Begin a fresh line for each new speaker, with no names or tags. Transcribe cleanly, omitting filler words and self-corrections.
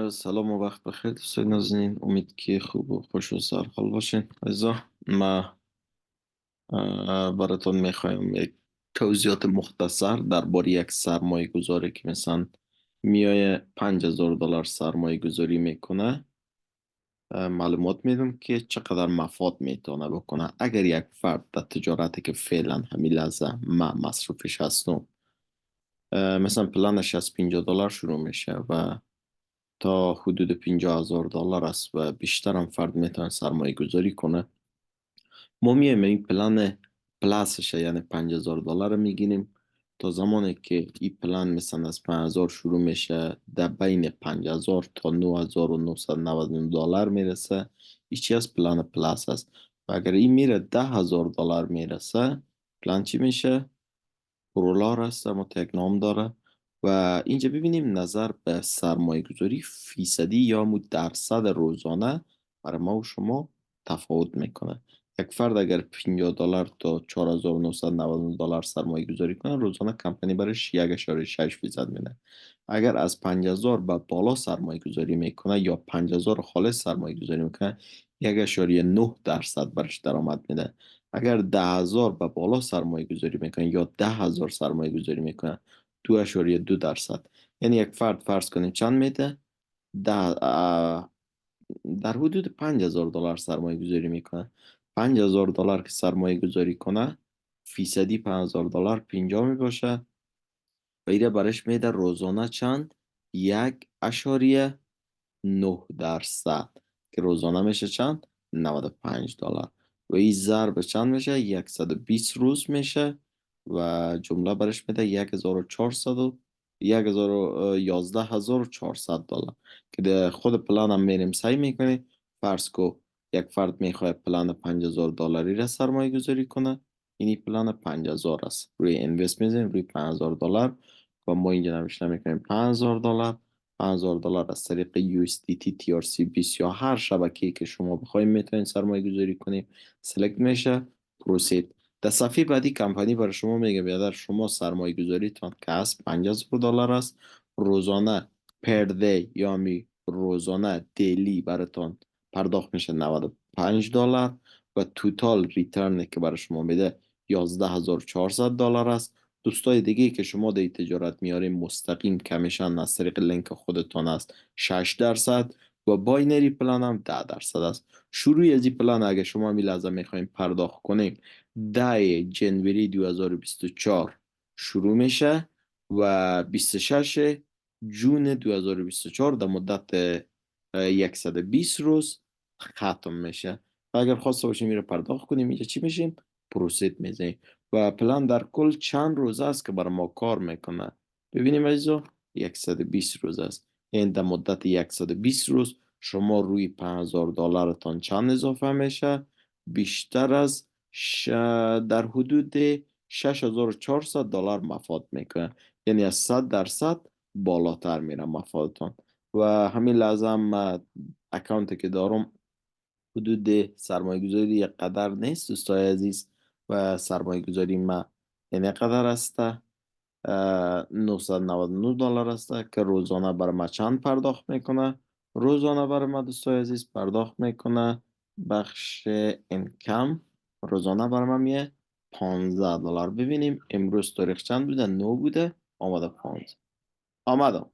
سلام و وقت بخیر دوستان نازنین. امید که خوب و خوش و سرحال باشین. عزیزا ما براتون میخوایم یک توضیحات مختصر درباره یک سرمایه گذاری که مثلا میای $5,000 سرمایه گذاری میکنه. معلومات میدم که چقدر مفاد میتونه بکنه اگر یک فرد در تجارتی که فعلا همین لحظه ما مصروفش هستم. مثلا پلانش از $50 شروع میشه و تا حدود $50,000 است و بیشتر هم فرد میتونه سرمایه گذاری کنه. ما میایم این پلان پلاسش یعنی $5,000 رو میگیریم. تا زمانی که این پلان مثلا از 5,000 شروع میشه در بین 5,000 تا $9,999 میرسه. ایچی از پلان پلاس است و اگر این میره $10,000 میرسه، پلان چی میشه؟ رولار هست اما یک نام داره. و اینجا ببینیم نظر به سرمایه گذاری فیصدی یا درصد روزانه برای ما و شما تفاوت میکنه. یک فرد اگر $50 تا $4,999 سرمایه گذاری کنه، روزانه کمپانی برش 1.6% میده. اگر از 5,000 به بالا سرمایه گذاری میکنه یا 5,000 خالص سرمایه گذاری میکنه، 1.9% برش درآمد میده. اگر 10,000 به بالا سرمایه گذاری میکنه یا 10,000 سرمایه گذاری میکنه، 2.2%. یعنی یک فرد فرض کنیم چند میده؟ در حدود $5,000 سرمایه گذاری میکنه. $5,000 که سرمایه گذاری کنه، فیصدی $5,000 50 می باشه و ایره برش میده روزانه چند؟ 1.9%، که روزانه میشه چند؟ $95. و این ضرب چند میشه؟ 120 روز میشه و جمله برش میده 1,400 $11,400. که در خود پلان هم میریم سعی میکنیم. فرض کو یک فرد میخواد پلان $5,000 را سرمایه گذاری کنه. اینی پلان 50,000 است. روی اینوست میزنیم روی $5,000 و ما اینجا نوشته میکنیم $5,000. $5,000 از طریق USDT TRC20 یا هر شبکه‌ای که شما بخواید میتونید سرمایه گذاری کنید. سلکت میشه پروسید. در صفحه بعدی کمپانی برای شما میگه بیادر شما سرمایه گذاری تان که از $5,000 است. روزانه پر دی یا روزانه دیلی براتون پرداخت میشه $95 و توتال ریترن که برای شما میده $11,400 است. دوستای دیگه که شما در تجارت میاریم مستقیم کمیشن از طریق لینک خودتان است 6% و باینری پلان هم 10% است. شروع از این پلان اگه شما می لحظه میخوایم پرداخت کنیم 10 جنوری 2024 شروع میشه و 26 جون 2024 در مدت 120 روز ختم میشه. و اگر خواسته باشیم میره پرداخت کنیم اینجا چی میشیم؟ پروسید میزنیم. و پلان در کل چند روز است که برای ما کار میکنه؟ ببینیم عزیزو، 120 روز است. این در مدت 120 روز شما روی $5,000 تان چند اضافه میشه؟ بیشتر از در حدود $6,400 مفاد میکنه. یعنی از 100% بالاتر میره مفادتان. و همین لحظه هم اکانتی که دارم حدود سرمایه گذاری یک قدر نیست دوستای عزیز. و سرمایه گذاری ما این قدر است؟ $999 است که روزانه بر ما چند پرداخت میکنه؟ روزانه بر ما دوستای عزیز پرداخت میکنه بخش اینکم. روزانه بر ما میه $15. ببینیم امروز تاریخ چند بوده؟ 9 بوده، آمده 15. آمدم.